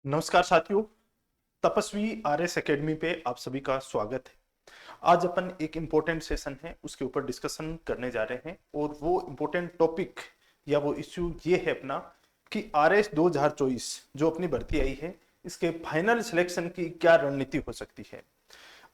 नमस्कार साथियों। तपस्वी आरएस एकेडमी पे आप सभी का स्वागत है। आज अपन एक इम्पोर्टेंट सेशन है उसके ऊपर डिस्कशन करने जा रहे हैं और वो इम्पोर्टेंट टॉपिक या वो इश्यू ये है अपना कि आरएस 2024 जो अपनी भर्ती आई है इसके फाइनल सिलेक्शन की क्या रणनीति हो सकती है।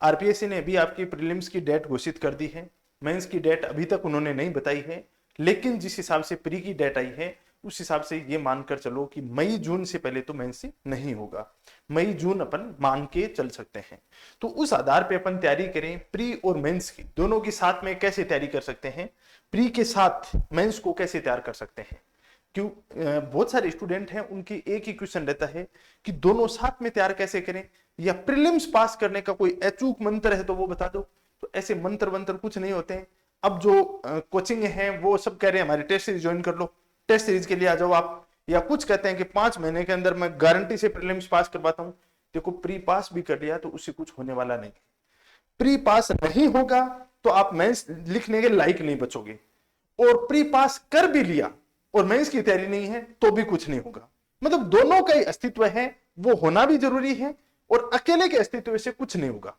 आरपीएससी ने अभी आपकी प्रीलिम्स की डेट घोषित कर दी है, मेंस की डेट अभी तक उन्होंने नहीं बताई है, लेकिन जिस हिसाब से प्री की डेट आई है उस हिसाब से ये मानकर चलो कि मई जून से पहले तो मेंस नहीं होगा। मई जून अपन मान के चल सकते हैं। तो उस आधार पे अपन तैयारी करें प्री और मेंस की, दोनों की साथ में कैसे तैयारी कर सकते हैं, प्री के साथ मेंस को कैसे तैयार कर सकते हैं। क्यों बहुत सारे स्टूडेंट हैं उनकी एक ही क्वेश्चन रहता है कि दोनों साथ में तैयार कैसे करें, या प्रीलिम्स पास करने का कोई अचूक मंत्र है तो वो बता दो। तो ऐसे मंत्र वंत्र कुछ नहीं होते हैं। अब जो कोचिंग है वो सब कह रहे हैं हमारी टेस्ट सीरीज ज्वाइन कर लो, टेस्ट सीरीज के लिए आ जाओ आप, या कुछ कहते हैं कि 5 महीने के अंदर मैं गारंटी से प्रीलिम्स पास करवाता हूं। देखो प्री पास भी कर लिया तो उससे कुछ होने वाला नहीं। प्री पास नहीं होगा तो आप मेंस लिखने के लायक नहीं बचोगे, और प्री पास कर भी लिया और मेंस की तैयारी नहीं है तो भी कुछ नहीं होगा। मतलब दोनों का ही अस्तित्व है, वो होना भी जरूरी है, और अकेले के अस्तित्व से कुछ नहीं होगा।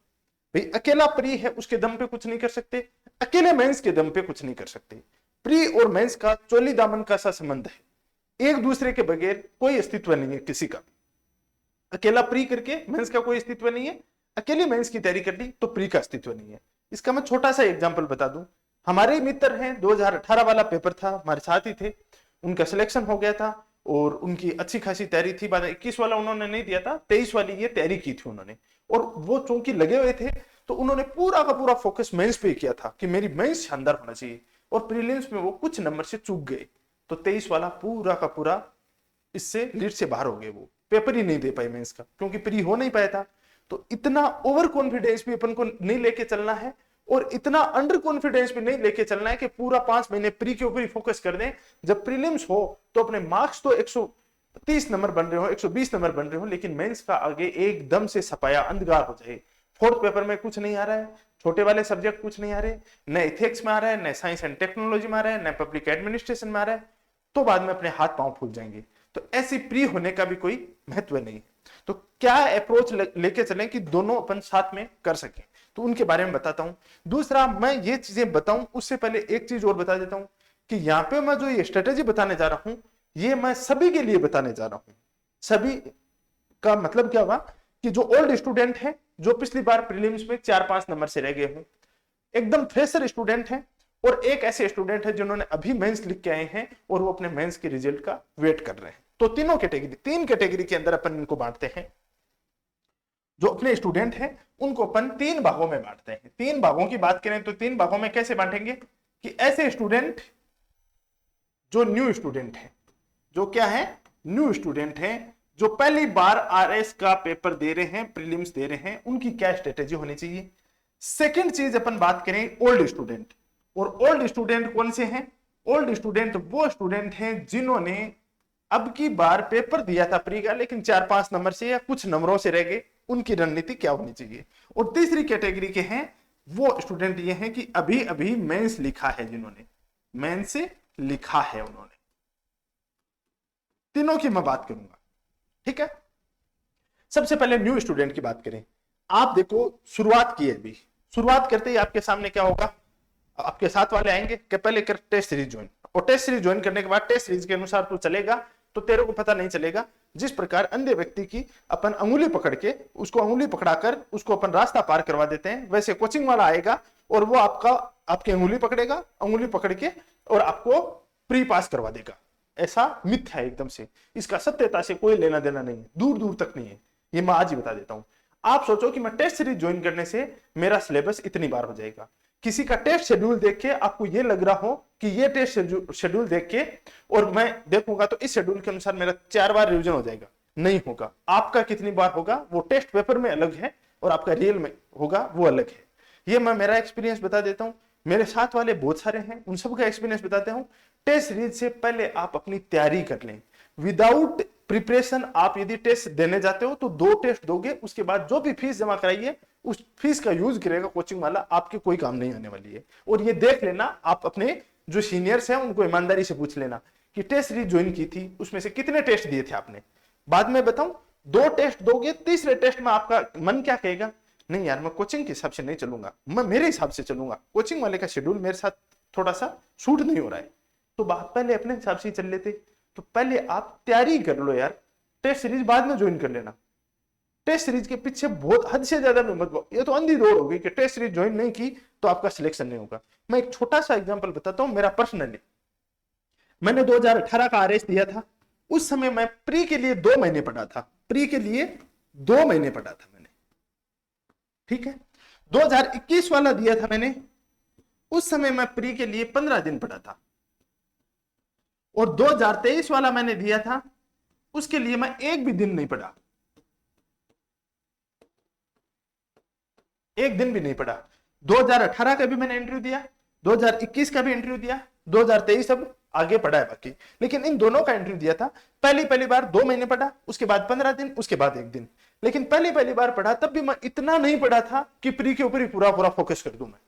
भाई अकेला प्री है उसके दम पे कुछ नहीं कर सकते, अकेले मेंस के दम पे कुछ नहीं कर सकते। प्री और मेंस का चोली दामन का सा संबंध है, एक दूसरे के बगैर कोई अस्तित्व नहीं है किसी का। अकेला प्री करके मेंस का कोई अस्तित्व नहीं है, अकेले मेंस की तैयारी कर ली तो प्री का अस्तित्व नहीं है। इसका मैं छोटा सा एग्जांपल बता दूं। हमारे मित्र हैं, 2018 वाला पेपर था, हमारे साथ ही थे, उनका सिलेक्शन हो गया था और उनकी अच्छी खासी तैयारी थी। बाद 21 वाला उन्होंने नहीं दिया था, 23 वाली ये तैयारी की थी उन्होंने, और वो चूंकि लगे हुए थे तो उन्होंने पूरा का पूरा फोकस मेंस पे किया था कि मेरी मेंस शानदार होना चाहिए, और प्रीलिम्स में वो कुछ नंबर से चूक गए। तो 23 वाला पूरा का पूरा इससे लीड से बाहर हो गए, वो पेपर ही नहीं दे पाए मेंस का, क्योंकि प्री हो नहीं पाया था। तो इतना ओवर कॉन्फिडेंस भी अपन को नहीं लेके चलना है, और इतना अंडर कॉन्फिडेंस भी नहीं लेके चलना है कि पूरा 5 महीने प्री के ऊपर ही फोकस कर दें। जब प्रीलिम्स हो तो अपने मार्क्स तो 130 नंबर बन रहे हो, 120 नंबर बन रहे हो, लेकिन मेंस का आगे एकदम से सफाया अंधकार हो जाए। फोर्थ पेपर में कुछ नहीं आ रहा है, छोटे वाले सब्जेक्ट कुछ नहीं आ रहे, न इथिक्स में आ रहा है, न साइंस एंड टेक्नोलॉजी में आ रहा है, न पब्लिक एडमिनिस्ट्रेशन में आ रहा है, तो बाद में अपने हाथ पांव फूल जाएंगे। तो ऐसी प्री होने का भी कोई महत्व नहीं है। तो क्या अप्रोच लेके चलें कि दोनों अपन साथ में कर सकें, तो उनके बारे में बताता हूं। दूसरा, मैं ये चीजें बताऊं उससे पहले एक चीज और बता देता हूं कि यहां पे मैं जो ये स्ट्रेटेजी बताने जा रहा हूं ये मैं सभी के लिए बताने जा रहा हूं। सभी का मतलब क्या हुआ कि जो ओल्ड स्टूडेंट है, जो पिछली बार प्रीलिम्स में 4-5 नंबर से रह गए हों, एकदम फ्रेशर स्टूडेंट हैं, और एक ऐसे स्टूडेंट है जिन्होंने अभी मेंस लिख के आए हैं और वो अपने मेंस के रिजल्ट का वेट कर रहे हैं। तो तीनों कैटेगरी, 3 कैटेगरी के अंदर अपन इनको बांटते हैं। जो अपने स्टूडेंट हैं उनको अपन 3 भागों में बांटते हैं। 3 भागों की बात करें तो 3 भागों में कैसे बांटेंगे कि ऐसे स्टूडेंट जो न्यू स्टूडेंट हैं, जो क्या है, न्यू स्टूडेंट हैं, जो पहली बार आरएस का पेपर दे रहे हैं, प्रीलिम्स दे रहे हैं, उनकी क्या स्ट्रेटेजी होनी चाहिए। सेकंड चीज अपन बात करें ओल्ड स्टूडेंट, और ओल्ड स्टूडेंट कौन से हैं। ओल्ड स्टूडेंट वो स्टूडेंट हैं जिन्होंने अब की बार पेपर दिया था प्री का, लेकिन 4-5 नंबर से या कुछ नंबरों से रह गए, उनकी रणनीति क्या होनी चाहिए। और तीसरी कैटेगरी के हैं वो स्टूडेंट ये हैं कि अभी अभी मेंस लिखा है, जिन्होंने मेंस से लिखा है उन्होंने। तीनों की मैं बात करूंगा, ठीक है। सबसे पहले न्यू स्टूडेंट की बात करें। आप देखो शुरुआत की है अभी, शुरुआत करते ही आपके सामने क्या होगा, आपके साथ वाले आएंगे कि पहले कर टेस्ट सीरीज ज्वाइन, और टेस्ट सीरीज ज्वाइन करने के बाद टेस्ट सीरीज के अनुसार तू चलेगा तो तेरे को पता नहीं चलेगा। जिस प्रकार अंधे व्यक्ति की अपन अंगुली पकड़ के उसको अंगुली पकड़ाकर उसको अपन रास्ता पार करवा देते हैं, वैसे कोचिंग वाला आएगा और वो आपकी अंगुली पकड़ेगा, अंगुली पकड़ के और आपको प्री पास करवा देगा। ऐसा मिथ है एकदम से, इसका सत्यता से कोई लेना देना नहीं है, दूर दूर तक नहीं है। ये मैं आज ही बता देता हूं। आप सोचो कि मैं टेस्ट सीरीज ज्वाइन करने से मेरा सिलेबस इतनी बार हो जाएगा। किसी का टेस्ट शेड्यूल देख के आपको ये लग रहा हो कि ये टेस्ट शेड्यूल देख के और मैं देखूंगा तो इस शेड्यूल के अनुसार मेरा 4 बार रिवीजन हो जाएगा, नहीं होगा। आपका कितनी बार होगा वो टेस्ट पेपर में अलग है और आपका रियल में होगा वो अलग है। ये मैं मेरा एक्सपीरियंस बता देता हूं, मेरे साथ वाले बहुत सारे हैं, उन सबका एक्सपीरियंस बताते हूं। टेस्ट सीरीज से पहले आप अपनी तैयारी कर लें। विदाउट प्रिपरेशन आप यदि टेस्ट देने जाते हो तो 2 टेस्ट दोगे, उसके बाद जो भी फीस जमा कराइए उस फीस का यूज करेगा कोचिंग वाला, आपके कोई काम नहीं आने वाली है। और ये देख लेना, आप अपने जो सीनियर्स हैं उनको ईमानदारी से पूछ लेना कि टेस्ट सीरीज ज्वाइन की थी उसमें से कितने टेस्ट दिए थे आपने। बाद में बताऊं, 2 टेस्ट दोगे, तीसरे टेस्ट में आपका मन क्या कहेगा, नहीं यार मैं कोचिंग के हिसाब से नहीं चलूंगा, मैं मेरे हिसाब से चलूंगा, कोचिंग वाले का शेड्यूल मेरे साथ थोड़ा सा सूट नहीं हो रहा है, तो बात पहले अपने हिसाब से ही चल लेते। तो पहले आप तैयारी कर लो यार, टेस्ट सीरीज बाद में ज्वाइन कर लेना। टेस्ट सीरीज के पीछे बहुत हद से ज्यादा मत, ये तो अंधी दौड़ होगी कि टेस्ट सीरीज ज्वाइन नहीं की तो आपका सिलेक्शन नहीं होगा। मैं एक छोटा सा एग्जांपल बताता हूं मेरा पर्सनली। मैंने 2018 का आरएस दिया था, उस समय मैं प्री के लिए 2 महीने पढ़ा था, प्री के लिए 2 महीने पढ़ा था मैंने, ठीक है। 2021 वाला दिया था मैंने, उस समय मैं प्री के लिए 15 दिन पढ़ा था, और 2023 वाला मैंने दिया था, उसके लिए मैं एक भी दिन नहीं पढ़ा, एक दिन भी नहीं पढ़ा। 2018 का भी मैंने इंटरव्यू दिया, 2021 का भी इंटरव्यू दिया, 2023 अब आगे पढ़ा है बाकी, लेकिन इन दोनों का इंटरव्यू दिया था। पहली बार 2 महीने पढ़ा, उसके बाद 15 दिन, उसके बाद 1 दिन। लेकिन पहली बार पढ़ा तब भी मैं इतना नहीं पढ़ा था कि प्री के ऊपर ही पूरा फोकस कर दूं मैं,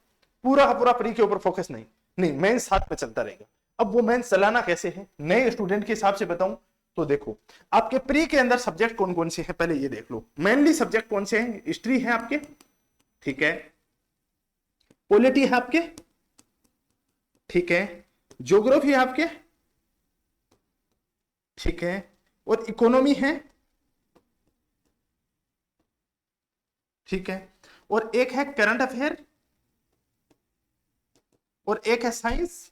पूरा प्री के ऊपर फोकस नहीं, मेंस साथ में चलता रहेगा। अब वो मेंस चलाना कैसे है, नए स्टूडेंट के हिसाब से बताऊं तो देखो, आपके प्री के अंदर सब्जेक्ट कौन कौन से हैं पहले ये देख लो। मेनली सब्जेक्ट कौन से हैं, हिस्ट्री है आपके, ठीक है, पॉलिटी है आपके, ठीक है, ज्योग्राफी है आपके, ठीक है, और इकोनॉमी है, ठीक है, और एक है करंट अफेयर, और एक है साइंस।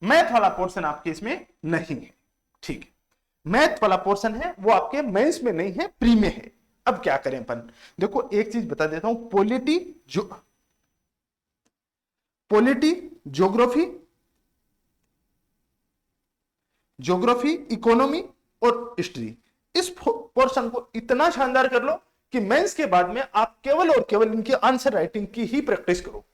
मैथ वाला पोर्शन आपके इसमें नहीं है, ठीक है, मैथ वाला पोर्शन है वो आपके मेंस में नहीं है, प्री में है। अब क्या करें अपन, देखो एक चीज बता देता हूं, पॉलिटी, ज्योग्राफी, इकोनॉमी और हिस्ट्री, इस पोर्शन को इतना शानदार कर लो कि मेंस के बाद में आप केवल और केवल इनके आंसर राइटिंग की ही प्रैक्टिस करो,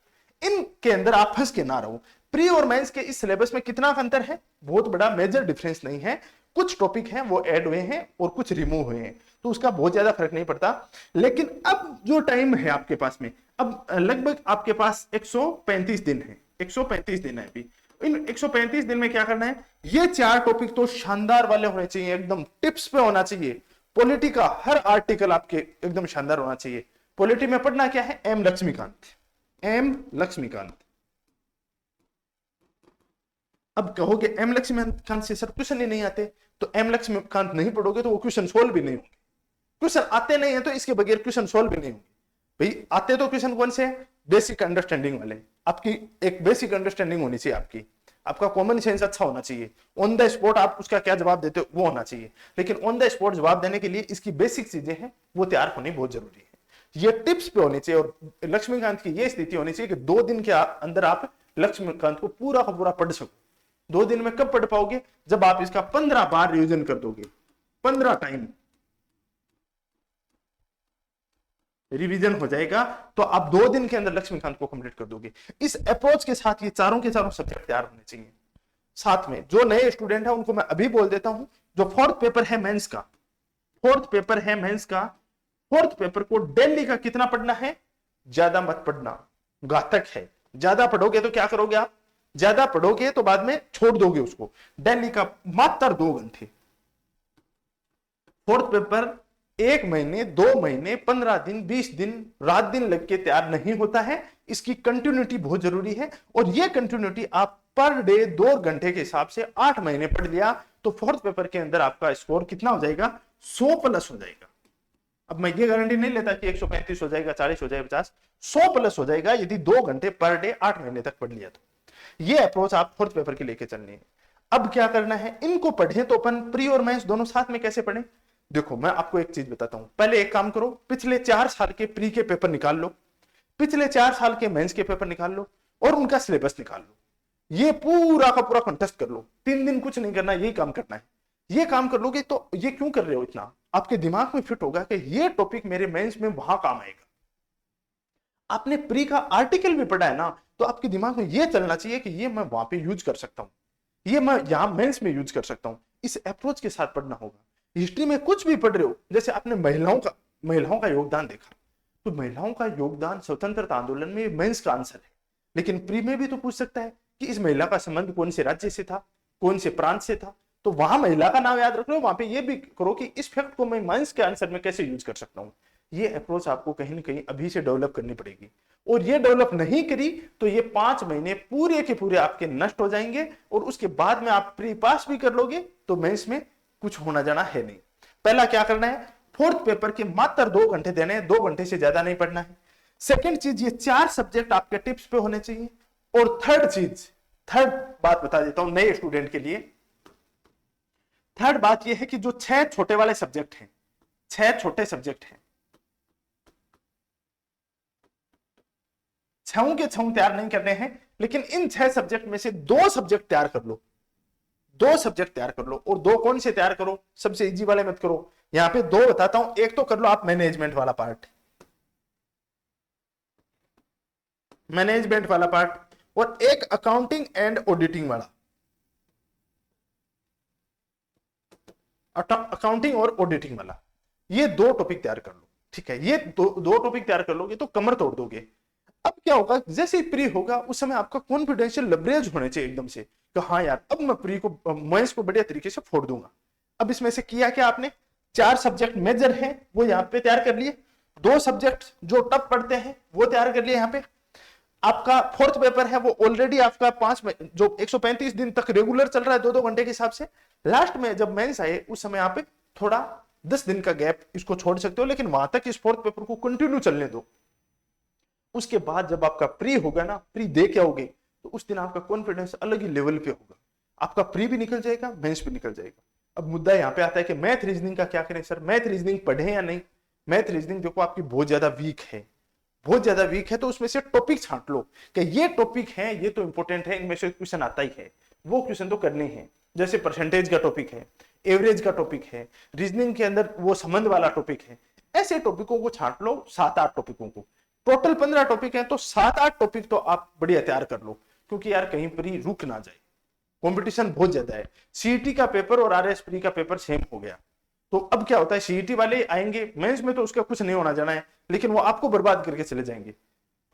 इनके अंदर आप फंस के ना रहो। प्री और मेंस के इस सिलेबस में कितना अंतर है, बहुत बड़ा मेजर डिफरेंस नहीं है, कुछ टॉपिक हैं वो ऐड हुए हैं और कुछ रिमूव हुए हैं, तो उसका बहुत ज्यादा फर्क नहीं पड़ता। लेकिन अब जो टाइम है आपके पास में, अब लगभग आपके पास 135 दिन है, 135 दिन है अभी। इन 135 दिन में क्या करना है, ये 4 टॉपिक तो शानदार वाले होने चाहिए, एकदम टिप्स पे होना चाहिए। पॉलिटी का हर आर्टिकल आपके एकदम शानदार होना चाहिए। पॉलिटी में पढ़ना क्या है, एम लक्ष्मीकांत। अब कहोगे एम लक्ष्मीकांत से सर क्वेश्चन ही नहीं आते, तो एम लक्ष्मीकांत नहीं पढ़ोगे तो वो क्वेश्चन सोल्व भी नहीं होंगे। क्वेश्चन आते नहीं है तो इसके बगैर क्वेश्चन सोल्व भी नहीं होंगे। भाई आते तो क्वेश्चन कौन से हैं, बेसिक अंडरस्टैंडिंग वाले, आपकी एक बेसिक अंडरस्टैंडिंग होनी चाहिए, आपका कॉमन सेंस अच्छा होना चाहिए, ऑन द स्पॉट आप उसका क्या जवाब देते हो वो होना चाहिए। लेकिन ऑन द स्पॉट जवाब देने के लिए इसकी बेसिक चीजें हैं वो तैयार होनी बहुत जरूरी है, ये टिप्स पे होनी चाहिए। और लक्ष्मीकांत की ये स्थिति होनी चाहिए कि 2 दिन के अंदर आप लक्ष्मीकांत को पूरा का पूरा पढ़ सको। 2 दिन में कब पढ़ पाओगे, जब आप इसका 15 बार रिवीजन कर दोगे, 15 टाइम रिवीजन हो जाएगा तो आप 2 दिन के अंदर लक्ष्मीकांत को कंप्लीट कर दोगे। इस अप्रोच के साथ ये चारों के चारों सब्जेक्ट तैयार होने चाहिए। साथ में जो नए स्टूडेंट है उनको मैं अभी बोल देता हूं, जो 4th पेपर है मेंस का, 4th पेपर है मेंस का, 4th पेपर को डेली का कितना पढ़ना है, ज्यादा मत पढ़ना, घातक है। ज्यादा पढ़ोगे तो क्या करोगे आप, ज्यादा पढ़ोगे तो बाद में छोड़ दोगे उसको। डेली का मात्र 2 घंटे। 4th पेपर 1 महीने, 2 महीने, 15 दिन, 20 दिन, रात दिन लग के तैयार नहीं होता है। इसकी कंटिन्यूटी बहुत जरूरी है, और ये कंटिन्यूटी आप पर डे 2 घंटे के हिसाब से 8 महीने पढ़ लिया तो 4th पेपर के अंदर आपका स्कोर कितना हो जाएगा, 100+ हो जाएगा। अब मैं ये गारंटी नहीं लेता कि 135 हो जाएगा, 40 हो जाएगा, 50, 100+ हो जाएगा यदि 2 घंटे पर डे 8 महीने तक पढ़ लिया तो। ये अप्रोच आप 4th पेपर के लेके चलनी है। अब क्या करना है, इनको पढ़े तो अपन प्री और मेंस दोनों साथ में कैसे पढ़े, देखो मैं आपको एक चीज बताता हूं। पहले एक काम करो, पिछले 4 साल के प्री के पेपर निकाल लो, पिछले 4 साल के मेंस के पेपर निकाल लो और उनका सिलेबस निकाल लो। ये पूरा का पूरा कंटेस्ट कर लो, 3 दिन कुछ नहीं करना, यही काम करना है। ये काम कर लोगे तो ये क्यों कर रहे हो इतना, आपके दिमाग में फिट होगा कि ये टॉपिक मेरे मेंस में वहां काम आएगा। आपने प्री का आर्टिकल भी पढ़ा है ना, तो आपके दिमाग में ये चलना चाहिए कि ये मैं वहां पे यूज कर सकता हूं, ये मैं यहां मेंस में यूज कर सकता हूं। इस अप्रोच के साथ पढ़ना होगा। हिस्ट्री में कुछ भी पढ़ रहे हो, जैसे आपने महिलाओं का योगदान देखा, तो महिलाओं का योगदान स्वतंत्रता आंदोलन में मेंस का आंसर है। लेकिन प्री में भी तो पूछ सकता है कि इस महिला का संबंध कौन से राज्य से था, कौन से प्रांत से था, तो वहां महिला का नाम याद रख लो, वहां पे ये भी करो कि इस फैक्ट को मैं मेंस के आंसर में कैसे यूज कर सकता हूं। ये अप्रोच आपको कहीं ना कहीं अभी से डेवलप करनी पड़ेगी, और ये डेवलप नहीं करी तो ये 5 महीने पूरे के पूरे आपके नष्ट हो जाएंगे, और उसके बाद में आप प्री पास भी कर लोगे तो मेंस में कुछ होना जाना है नहीं। पहला क्या करना है, फोर्थ पेपर के मात्र 2 घंटे देने हैं, 2 घंटे से ज्यादा नहीं पढ़ना है। सेकंड चीज, ये 4 सब्जेक्ट आपके टिप्स पे होने चाहिए। और थर्ड बात बता देता हूं नए स्टूडेंट के लिए। थर्ड बात यह है कि जो 6 छोटे वाले सब्जेक्ट हैं, 6 छोटे सब्जेक्ट हैं, 6 के 6 तैयार नहीं करने हैं, लेकिन इन 6 सब्जेक्ट में से 2 सब्जेक्ट तैयार कर लो। 2 सब्जेक्ट तैयार कर लो, और 2 कौन से तैयार करो, सबसे इजी वाले मत करो। यहां पे 2 बताता हूं, एक तो कर लो आप मैनेजमेंट वाला पार्ट, और एक अकाउंटिंग एंड ऑडिटिंग वाला, अकाउंटिंग और ऑडिटिंग वाला। ये 2 टॉपिक तैयार कर लो, ठीक है। ये दो टॉपिक तैयार कर लोगे तो कमर तोड़ दोगे। अब क्या होगा, जैसे ही प्री होगा उस समय आपका कॉन्फिडेंशियल लेवरेज होने चाहिए एकदम से, तो हाँ यार अब मैं प्री को मेंस को बढ़िया तरीके से फोड़ दूंगा। अब इसमें से किया क्या आपने, 4 सब्जेक्ट मेजर हैं वो यहाँ पे तैयार कर लिए, 2 सब्जेक्ट जो टफ पढ़ते हैं वो तैयार कर लिए। यहाँ पे आपका फोर्थ पेपर है वो ऑलरेडी आपका 5 जो 135 दिन तक रेगुलर चल रहा है 2-2 घंटे के हिसाब से। लास्ट में जब मेंस आए उस समय यहाँ पे थोड़ा 10 दिन का गैप इसको छोड़ सकते हो, लेकिन वहां तक इस फोर्थ पेपर को कंटिन्यू चलने दो। उसके बाद जब आपका प्री होगा ना, प्री दे के आओगे तो उस दिन आपका कॉन्फिडेंस अलग ही लेवल पे होगा। आपका प्री भी निकल जाएगा, मेंस भी निकल जाएगा। अब मुद्दा यहाँ पे आता है कि मैथ रीजनिंग का क्या करें सर, मैथ रीजनिंग पढ़े या नहीं। मैथ रीजनिंग देखो आपकी बहुत ज्यादा वीक है, बहुत ज्यादा वीक है, तो उसमें से टॉपिक छांट लो कि ये टॉपिक है, ये तो इंपॉर्टेंट है, इनमें से क्वेश्चन आता ही है, वो क्वेश्चन तो करने हैं। जैसे परसेंटेज का टॉपिक है, एवरेज का टॉपिक है, रीजनिंग के अंदर वो संबंध वाला टॉपिक है। ऐसे टॉपिकों को छांट लो, 7-8 टॉपिकों को। टोटल 15 टॉपिक है तो 7-8 टॉपिक तो आप बढ़िया तैयार कर लो, क्योंकि यार कहीं पर ही रुक ना जाए, कंपटीशन बहुत ज्यादा है। सीईटी का पेपर और आरएस प्री का पेपर सेम हो गया, तो अब क्या होता है, सीईटी वाले आएंगे मेंस में तो उसका कुछ नहीं होना जाना है, लेकिन वो आपको बर्बाद करके चले जाएंगे,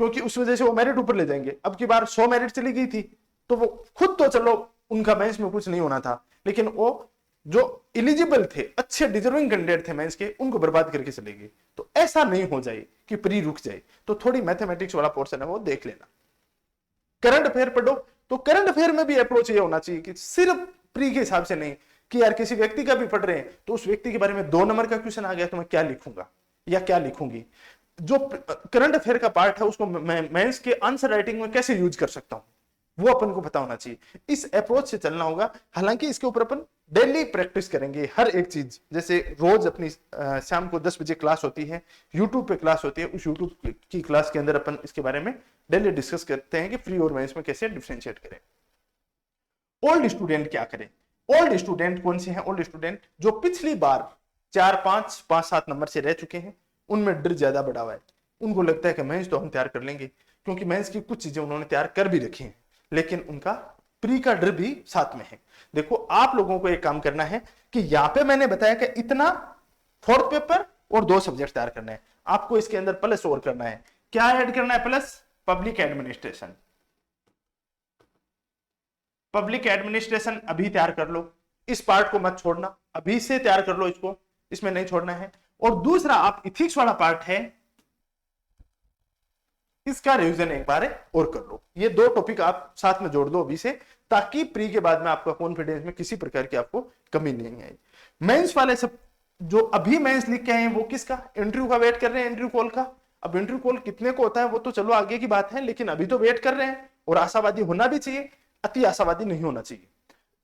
क्योंकि उस वजह से वो मेरिट ऊपर ले जाएंगे। अब की बार 100 मेरिट चली गई थी, तो वो खुद तो चलो उनका मेंस में कुछ नहीं होना था, लेकिन वो जो एलिजिबल थे, अच्छे डिजर्विंग कैंडिडेट थे मेंस के, उनको बर्बाद करके चले गए। तो ऐसा नहीं हो जाए कि प्री रुक जाए, तो थोड़ी मैथमेटिक्स वाला पोर्शन है वो देख लेना। करंट अफेयर पढ़ो, तो करंट अफेयर में भी अप्रोच ये होना चाहिए कि सिर्फ प्री के हिसाब से नहीं, कि यार किसी व्यक्ति का भी पढ़ रहे हैं तो उस व्यक्ति के बारे में 2 नंबर का क्वेश्चन आ गया तो मैं क्या लिखूंगा या क्या लिखूंगी। जो करंट अफेयर का पार्ट है उसको मैं मेंस के आंसर राइटिंग में कैसे यूज कर सकता हूं, वो अपन को पता होना चाहिए। इस अप्रोच से चलना होगा। हालांकि इसके ऊपर अपन डेली प्रैक्टिस करेंगे हर एक चीज। जैसे रोज अपनी शाम को 10 बजे क्लास होती है, यूट्यूब पे क्लास होती है, उस यूट्यूब की क्लास के अंदर अपन इसके बारे में डेली डिस्कस करते हैं कि प्री और मेंस में कैसे डिफरेंशिएट करें। ओल्ड स्टूडेंट क्या करें, ओल्ड स्टूडेंट कौन से हैं, ओल्ड स्टूडेंट जो पिछली बार 4-5, 5-7 नंबर से रह चुके हैं, उनमें डर ज्यादा बढ़ा हुआ है। उनको लगता है कि मेंस तो हम तैयार कर लेंगे, क्योंकि मेंस की कुछ चीजें उन्होंने तैयार कर भी रखी हैं, लेकिन उनका प्री का डर भी साथ में है। देखो आप लोगों को एक काम करना है कि यहां पे मैंने बताया कि इतना फोर्थ पेपर और 2 सब्जेक्ट तैयार करना है, आपको इसके अंदर प्लस और करना है। क्या ऐड करना है plus, public administration. Public administration अभी तैयार कर लो, इस पार्ट को मत छोड़ना, अभी से तैयार कर लो इसको, इसमें नहीं छोड़ना है। और दूसरा आप इथिक्स वाला पार्ट है, इसका रिवीजन एक बार और कर लो। ये 2 टॉपिक आप साथ में जोड़ दो अभी से, ताकि प्री के बाद में आपका कॉन्फिडेंस में किसी प्रकार की आपको कमी नहीं आई। मेंस वाले सब जो अभी मेंस लिख के आए हैं वो किसका, इंटरव्यू का वेट कर रहे हैं, इंटरव्यू कॉल का। अब इंटरव्यू कॉल कितने को होता है वो तो चलो आगे की बात है, लेकिन अभी तो वेट कर रहे हैं, और आशावादी होना भी चाहिए, अति आशावादी नहीं होना चाहिए।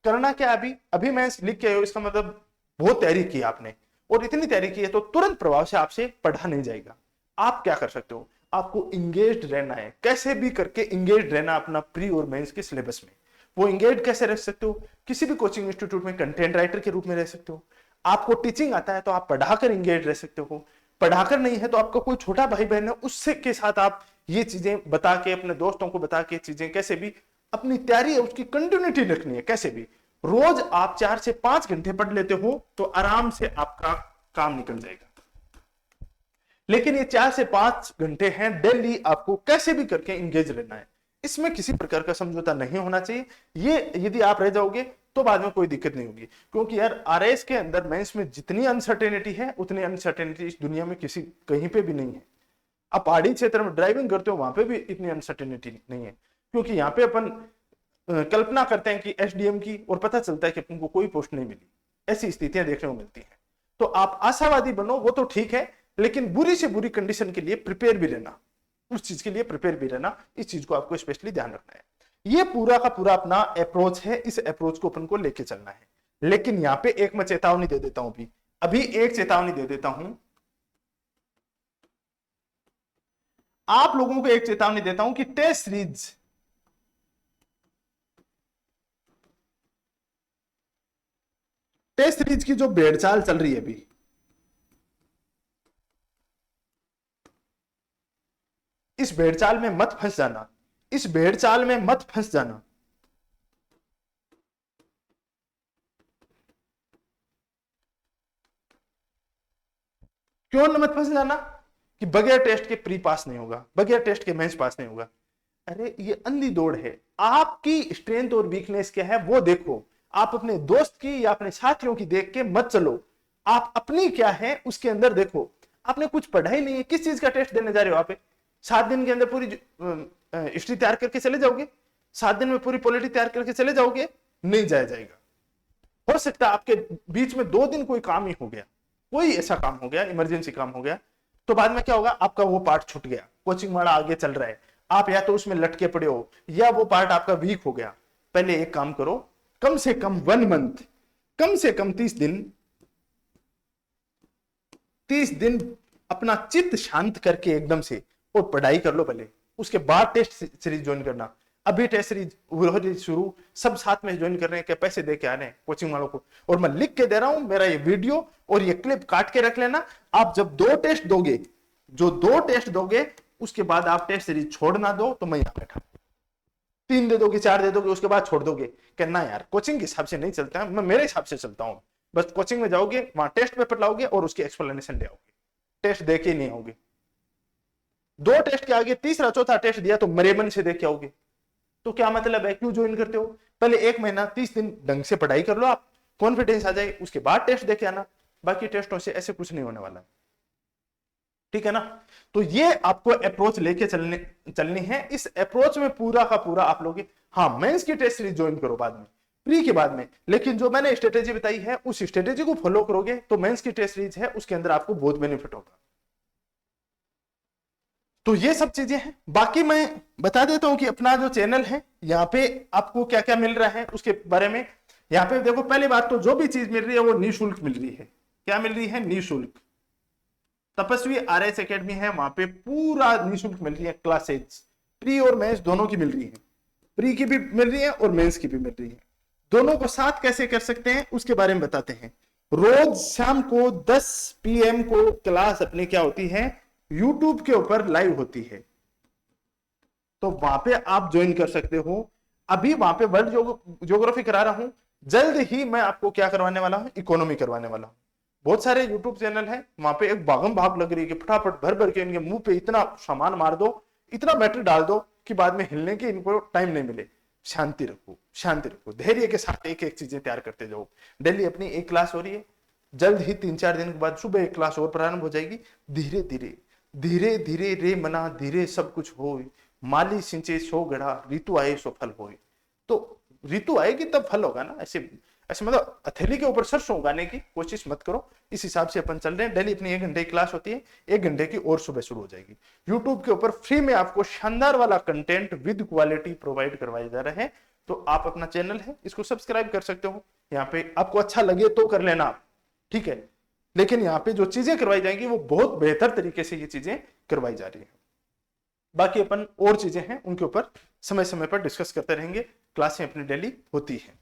करना क्या, अभी मेंस लिख के आए हो, इसका मतलब बहुत तैयारी की आपने, और इतनी तैयारी की है तो तुरंत प्रभाव से आपसे पढ़ा नहीं जाएगा। आप क्या कर सकते हो, आपको इंगेज्ड रहना है, कैसे भी करके इंगेज्ड रहना अपना प्री और मेंस के सिलेबस में। वो इंगेज्ड कैसे रह सकते हो, किसी भी कोचिंग इंस्टीट्यूट में कंटेंट राइटर के रूप में रह सकते हो। आपको टीचिंग आता है तो आप पढ़ाकर इंगेज रह सकते हो, पढ़ाकर नहीं है तो आपका कोई छोटा भाई बहन है उससे के साथ आप ये चीजें बता के, अपने दोस्तों को बता के चीजें कैसे भी अपनी तैयारी है उसकी कंटिन्यूटी रखनी है। कैसे भी रोज आप 4 से 5 घंटे पढ़ लेते हो तो आराम से आपका काम निकल जाएगा। लेकिन ये 4 से 5 घंटे हैं, डेली आपको कैसे भी करके इंगेज रहना है, इसमें किसी प्रकार का समझौता नहीं होना चाहिए। ये यदि आप रह जाओगे तो बाद में कोई दिक्कत नहीं होगी, क्योंकि यार आरएस के अंदर मेंस में जितनी अनसर्टेनिटी है उतनी अनसर्टेनिटी इस दुनिया में किसी कहीं पे भी नहीं है। आप पहाड़ी क्षेत्र में ड्राइविंग करते हो वहां पे भी इतनी अनसर्टेनिटी नहीं है, क्योंकि यहाँ पे अपन कल्पना करते हैं कि एसडीएम की और पता चलता है कि अपन को कोई पोस्ट नहीं मिली, ऐसी स्थितियां देखने को मिलती हैं। तो आप आशावादी बनो वो तो ठीक है, लेकिन बुरी से बुरी कंडीशन के लिए प्रिपेयर भी रहना, उस चीज के लिए प्रिपेयर भी रहना, इस चीज को आपको स्पेशली ध्यान रखना है। ये पूरा का पूरा अपना अप्रोच है, इस अप्रोच को अपन को लेके चलना है। लेकिन यहाँ पे एक मैं चेतावनी दे देता हूं, अभी एक चेतावनी दे देता हूं, आप लोगों को एक चेतावनी देता हूं कि टेस्ट सीरीज की जो भेड़चाल चल रही है अभी, इस भेड़चाल में मत फंस जाना, इस भेड़चाल में मत फंस जाना। क्यों न मत फंस जाना कि बगैर टेस्ट के प्री पास नहीं होगा, बगैर टेस्ट के मेंस पास नहीं होगा। अरे ये अंधी दौड़ है। आपकी स्ट्रेंथ और वीकनेस क्या है वो देखो, आप अपने दोस्त की या अपने साथियों की देख के मत चलो, आप अपनी क्या है उसके अंदर देखो। आपने कुछ पढ़ा ही नहीं है, किस चीज का टेस्ट देने जा रहे हो आप? 7 दिन के अंदर पूरी हिस्ट्री तैयार करके चले जाओगे? 7 दिन में पूरी पॉलिटी तैयार करके चले जाओगे? नहीं जाया जाएगा। हो सकता है आपके बीच में 2 दिन कोई काम ही हो गया, कोई ऐसा काम हो गया, इमरजेंसी काम हो गया, तो बाद में क्या होगा, आपका वो पार्ट छूट गया, कोचिंग वाला आगे चल रहा है, आप या तो उसमें लटके पड़े हो या वो पार्ट आपका वीक हो गया। पहले एक काम करो, कम से कम 1 मंथ, कम से कम 30 दिन अपना चित्त शांत करके एकदम से और पढ़ाई कर लो पहले, उसके बाद टेस्ट सीरीज ज्वाइन करना। अभी टेस्ट सीरीज शुरू, सब साथ में ज्वाइन कर रहे हैं, क्या पैसे दे के आ रहे हैं कोचिंग वालों को, और मैं लिख के दे रहा हूं, मेरा ये वीडियो और ये क्लिप काट के रख लेना। आप जब 2 टेस्ट दोगे, जो 2 टेस्ट दोगे उसके बाद आप टेस्ट सीरीज छोड़ ना दो तो मैं यहां बैठा, 3 दे दोगे, 4 दे दोगे, उसके बाद छोड़ दोगे, कहना यार कोचिंग के हिसाब से नहीं चलता है, मैं मेरे हिसाब से चलता हूं। बस कोचिंग में जाओगे, वहां टेस्ट पेपर लाओगे और उसकी एक्सप्लेनेशन ले आओगे, टेस्ट दे के नहीं आओगे। 2 टेस्ट के आगे तीसरा चौथा टेस्ट दिया तो मरे मन से दे के आओगे, तो क्या मतलब है, क्यों ज्वाइन करते हो? पहले 1 महीना 30 दिन ढंग से पढ़ाई कर लो, आप कॉन्फिडेंस आ जाए, उसके बाद टेस्ट देके आना। बाकी टेस्टों से ऐसे कुछ नहीं होने वाला, ठीक है ना? तो ये आपको अप्रोच लेके चलनी है। इस अप्रोच में पूरा का पूरा आप लोग, हाँ मेंस की टेस्ट सीरीज ज्वाइन करो बाद में, प्री के बाद में, लेकिन जो मैंने स्ट्रेटेजी बताई है उस स्ट्रेटेजी को फॉलो करोगे तो मेंस की टेस्ट सीरीज है उसके अंदर आपको बहुत बेनिफिट होगा। तो ये सब चीजें हैं। बाकी मैं बता देता हूं कि अपना जो चैनल है यहाँ पे आपको क्या क्या मिल रहा है उसके बारे में। यहाँ पे देखो, पहली बात तो जो भी चीज मिल रही है वो निःशुल्क मिल रही है। क्या मिल रही है? निःशुल्क। तपस्वी आरएस एकेडमी है, वहां पे पूरा निःशुल्क मिल रही है क्लासेज, प्री और मेंस दोनों की मिल रही है, प्री की भी मिल रही है और मेंस की भी मिल रही है। दोनों को साथ कैसे कर सकते हैं उसके बारे में बताते हैं। रोज शाम को 10 PM को क्लास अपनी क्या होती है, YouTube के ऊपर लाइव होती है, तो वहां पे आप ज्वाइन कर सकते हो। अभी वहां पे वर्ल्ड ज्योग्राफी करा रहा हूं, जल्द ही मैं आपको क्या करवाने वाला हूं, इकोनॉमी करवाने वाला हूं। बहुत सारे YouTube चैनल हैं, वहां पे एक भागम भाग लग रही है कि फटाफट भर भर के इनके मुंह पे इतना सामान मार दो, इतना मैटर डाल दो कि बाद में हिलने की इनको टाइम नहीं मिले। शांति रखो, शांति रखो, धैर्य के साथ एक एक चीजें तैयार करते जाओ। डेली अपनी एक क्लास हो रही है, जल्द ही 3-4 दिन के बाद सुबह एक क्लास और प्रारंभ हो जाएगी। धीरे धीरे धीरे धीरे रे मना धीरे सब कुछ हो, माली सिंचे सो गढ़ा, ऋतु आए सो फल होए। तो ऋतु आएगी तब फल होगा ना, ऐसे ऐसे मतलब हथेली के ऊपर सरसों उगाने की कोशिश मत करो। इस हिसाब से अपन चल रहे हैं। डेली अपनी 1 घंटे की क्लास होती है, 1 घंटे की और सुबह शुरू हो जाएगी। यूट्यूब के ऊपर फ्री में आपको शानदार वाला कंटेंट विद क्वालिटी प्रोवाइड करवाए जा रहे हैं। तो आप अपना चैनल है इसको सब्सक्राइब कर सकते हो। यहाँ पे आपको अच्छा लगे तो कर लेना आप, ठीक है, लेकिन यहाँ पे जो चीजें करवाई जाएंगी वो बहुत बेहतर तरीके से ये चीजें करवाई जा रही है। बाकी अपन और चीजें हैं उनके ऊपर समय समय पर डिस्कस करते रहेंगे, क्लासें अपनी डेली होती है।